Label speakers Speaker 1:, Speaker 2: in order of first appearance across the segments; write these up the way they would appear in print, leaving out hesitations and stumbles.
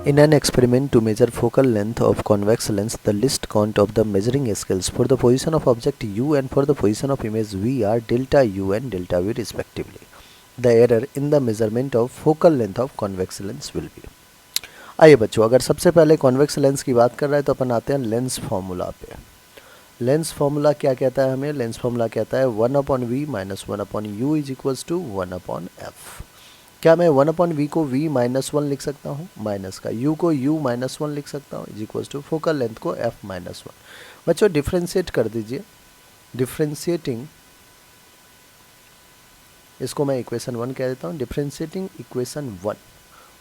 Speaker 1: In an experiment to measure focal length of convex lens, the least count of the measuring scales for the position of object U and for the position of image V are delta U and delta V respectively. The error in the measurement of focal length of convex lens will be. आइए बच्चों, अगर सबसे पहले convex lens की बात कर रहे हैं तो अपन आते हैं लेंस फार्मूला पे। लेंस फार्मूला क्या कहता है हमें? लेंस फार्मूला कहता है 1/v minus 1/u is equals to 1/f। क्या मैं 1/v को v -1 लिख सकता हूँ? माइनस का u को u -1 लिख सकता हूँ is equals to focal length को f -1। बच्चों डिफ्रेंशिएट कर दीजिए। डिफ्रेंशिएटिंग इसको मैं इक्वेशन 1 कह देता हूँ। Differentiating equation 1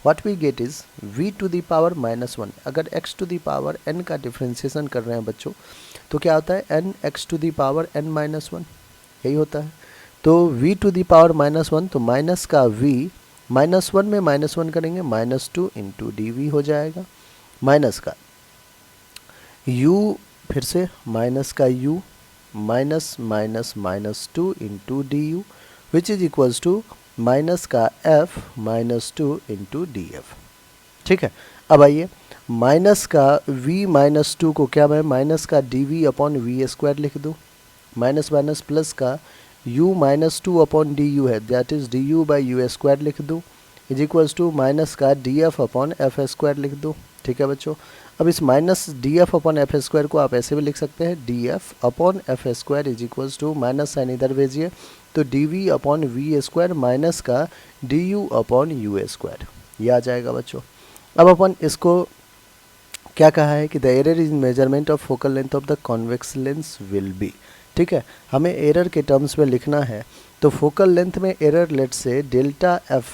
Speaker 1: what we get is v to the power -1। अगर x to the power n का डिफ्रेंशिएशन कर रहे हैं बच्चों तो क्या होता है? n x to the power n -1, यही होता है। तो v टू द पावर -1, तो माइनस का v -1 में -1 करेंगे -2 इंटू डी वी हो जाएगा। माइनस का u, फिर से माइनस का u minus minus -2 into d u which is equals to minus का f -2 इंटू डी एफ। ठीक है, अब आइए माइनस का v -2 को क्या मैं माइनस का d we upon we square लिख दूँ। माइनस माइनस प्लस का u -2 अपॉन डी यू है, that is d u by you square लिख दूँ इज इक्वल्स टू माइनस का d f upon F square लिख दूँ। ठीक है बच्चों, अब इस minus d f upon F square को आप ऐसे भी लिख सकते हैं, d f upon F square is equals to minus sign इधर भेजिए तो D we upon we square minus का D U upon U square, ये आ जाएगा बच्चों। अब अपन इसको क्या कहा है कि the error in measurement of focal length of the convex lens will be. ठीक है, हमें एरर के टर्म्स में लिखना है तो फोकल लेंथ में एरर लेट से delta F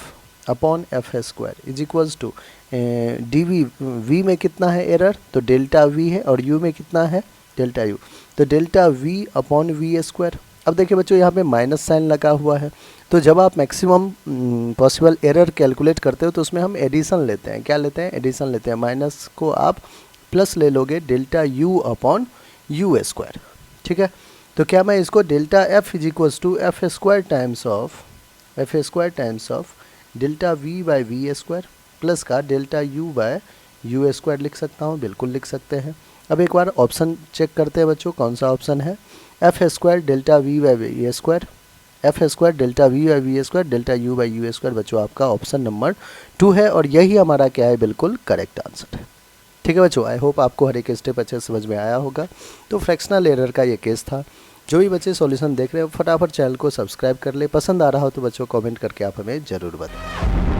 Speaker 1: upon F square is equals to D V. V में कितना है एरर? तो डेल्टा वी है, और यू में कितना है? डेल्टा यू, तो delta V upon we square. अब देखिए बच्चों यहाँ पे माइनस साइन लगा हुआ है, तो जब आप मैक्सिमम पॉसिबल एरर कैलकुलेट करते हो तो उसमें हम एडिशन लेते हैं। क्या लेते हैं? एडिशन लेते हैं। माइनस को आप प्लस ले लोगे delta U upon U square. ठीक है, तो क्या मैं इसको delta F is equals to F square times of delta V by V square plus का delta U by U square लिख सकता हूँ? बिल्कुल लिख सकते हैं। अब एक बार ऑप्शन चेक करते हैं बच्चों, कौन सा ऑप्शन है? F square delta V by V square, F square delta V by V square delta U by you square. बच्चों आपका ऑप्शन नंबर 2 है और यही हमारा क्या है? बिल्कुल करेक्ट आंसर है। ठीक है बच्चों, आई होप आपको हर एक स्टेप अच्छे समझ में आया होगा। तो फ्रैक्शनल एरर का ये केस था। जो भी बच्चे सॉल्यूशन देख रहे हो फटाफट चैनल को सब्सक्राइब कर ले। पसंद आ रहा हो तो बच्चों कमेंट करके आप हमें ज़रूर बताएं।